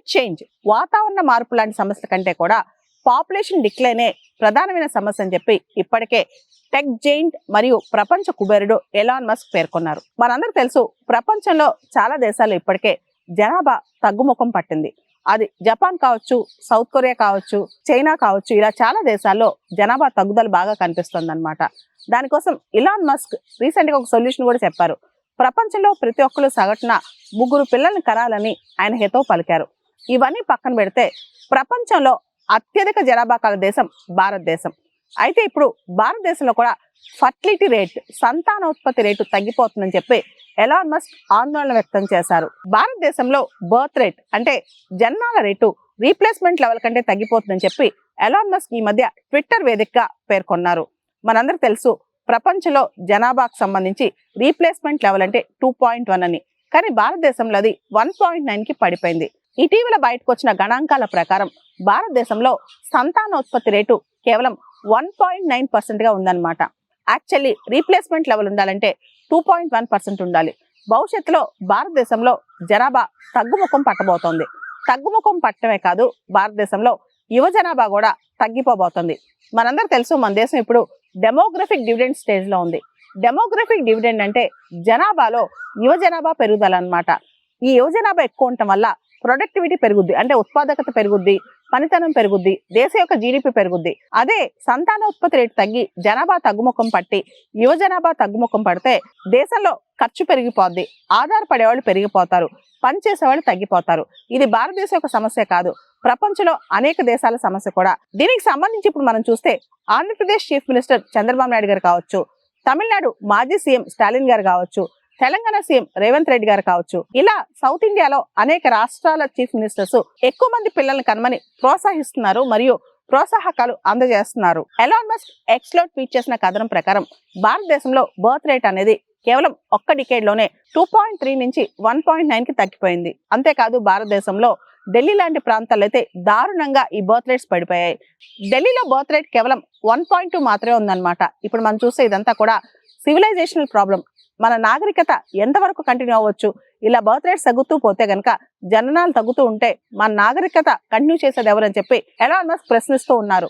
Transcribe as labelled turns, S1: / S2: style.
S1: Climate change వాతావరణ మార్పు లాంటి సమస్యల కంటే కూడా పాపులేషన్ డిక్లైనే ప్రధానమైన సమస్య అని చెప్పి ఇప్పటికే టెక్ జైంట్ మరియు ప్రపంచ కుబేరుడు ఎలాన్ మస్క్ పేర్కొన్నారు. మనందరికీ తెలుసు, ప్రపంచంలో చాలా దేశాలు ఇప్పటికే జనాభా తగ్గుముఖం పట్టింది. అది జపాన్ కావచ్చు, సౌత్ కొరియా కావచ్చు, చైనా కావచ్చు, ఇలా చాలా దేశాల్లో జనాభా తగ్గుదల బాగా కనిపిస్తుంది అనమాట. దానికోసం ఎలాన్ మస్క్ రీసెంట్ గా ఒక సొల్యూషన్ కూడా చెప్పారు. ప్రపంచంలో ప్రతి ఒక్కరు సగటున 3 పిల్లల్ని కనాలని ఆయన హితవు పలికారు. ఇవన్నీ పక్కన పెడితే ప్రపంచంలో అత్యధిక జనాభా కల దేశం భారతదేశం. అయితే ఇప్పుడు భారతదేశంలో కూడా ఫర్టిలిటీ రేట్, సంతానోత్పత్తి రేటు తగ్గిపోతుందని చెప్పి ఎలాన్ మస్క్ ఆందోళన వ్యక్తం చేశారు. భారతదేశంలో బర్త్ రేట్ అంటే జన్మాల రేటు రీప్లేస్మెంట్ లెవెల్ కంటే తగ్గిపోతుందని చెప్పి ఎలాన్ మస్క్ ఈ మధ్య ట్విట్టర్ వేదికగా పేర్కొన్నారు. మనందరికి తెలుసు, ప్రపంచంలో జనాభాకు సంబంధించి రీప్లేస్మెంట్ లెవెల్ అంటే 2.1 అని, కానీ భారతదేశంలో అది 1.9కి పడిపోయింది. ఇటీవల బయటకు వచ్చిన గణాంకాల ప్రకారం భారతదేశంలో సంతానోత్పత్తి రేటు కేవలం 1.9% గా ఉందన్నమాట. యాక్చువల్లీ రీప్లేస్మెంట్ లెవెల్ ఉండాలంటే 2.1% ఉండాలి. భవిష్యత్తులో భారతదేశంలో జనాభా తగ్గుముఖం పట్టబోతోంది. తగ్గుముఖం పట్టడమే కాదు, భారతదేశంలో యువ జనాభా కూడా తగ్గిపోబోతోంది. మనందరూ తెలుసు, మన దేశం ఇప్పుడు డెమోగ్రఫిక్ డివిడెండ్ స్టేజ్ లో ఉంది. డెమోగ్రఫిక్ డివిడెండ్ అంటే జనాభాలో యువ జనాభా పెరుగుదల అన్నమాట. ఈ యువ జనాభా ఎక్కువ ఉండటం వల్ల ప్రొడక్టివిటీ పెరుగుద్ది, అంటే ఉత్పాదకత పెరుగుద్ది, పనితనం పెరుగుద్ది, దేశ యొక్క జీడిపి పెరుగుద్ది. అదే సంతానోత్పత్తి రేటు తగ్గి జనాభా తగ్గుముఖం పట్టి యువ జనాభా తగ్గుముఖం పడితే దేశంలో ఖర్చు పెరిగిపోద్ది, ఆధారపడేవాళ్ళు పెరిగిపోతారు, పనిచేసేవాళ్ళు తగ్గిపోతారు. ఇది భారతదేశం యొక్క సమస్య కాదు, ప్రపంచంలో అనేక దేశాల సమస్య కూడా. దీనికి సంబంధించి ఇప్పుడు మనం చూస్తే ఆంధ్రప్రదేశ్ చీఫ్ మినిస్టర్ చంద్రబాబు నాయుడు గారు కావచ్చు, తమిళనాడు మాజీ సీఎం స్టాలిన్ గారు కావచ్చు, తెలంగాణ సీఎం రేవంత్ రెడ్డి గారు కావచ్చు, ఇలా సౌత్ ఇండియాలో అనేక రాష్ట్రాల చీఫ్ మినిస్టర్స్ ఎక్కువ మంది పిల్లల్ని కనమని ప్రోత్సహిస్తున్నారు మరియు ప్రోత్సాహకాలు అందజేస్తున్నారు. ఎలాన్ మస్క్ ఎక్స్ లో ట్వీట్ చేసిన కథనం ప్రకారం భారతదేశంలో బర్త్ రేట్ అనేది కేవలం ఒక్క డికేడ్ లోనే 2.3 నుంచి 1.9కి తగ్గిపోయింది. అంతేకాదు, భారతదేశంలో ఢిల్లీ లాంటి ప్రాంతాల్లో అయితే దారుణంగా ఈ బర్త్ రేట్స్ పడిపోయాయి. ఢిల్లీలో బర్త్ రేట్ కేవలం 1.2 మాత్రమే ఉందన్నమాట. ఇప్పుడు మనం చూస్తే ఇదంతా కూడా సివిలైజేషనల్ ప్రాబ్లం. మన నాగరికత ఎంతవరకు కంటిన్యూ అవ్వచ్చు? ఇలా బర్త్ రేట్స్ తగ్గుతూ పోతే గనక, జననాలు తగ్గుతూ ఉంటే మన నాగరికత కంటిన్యూ చేసేది ఎవరని చెప్పి ఎలాన్ మస్క్ ప్రశ్నిస్తూ ఉన్నారు.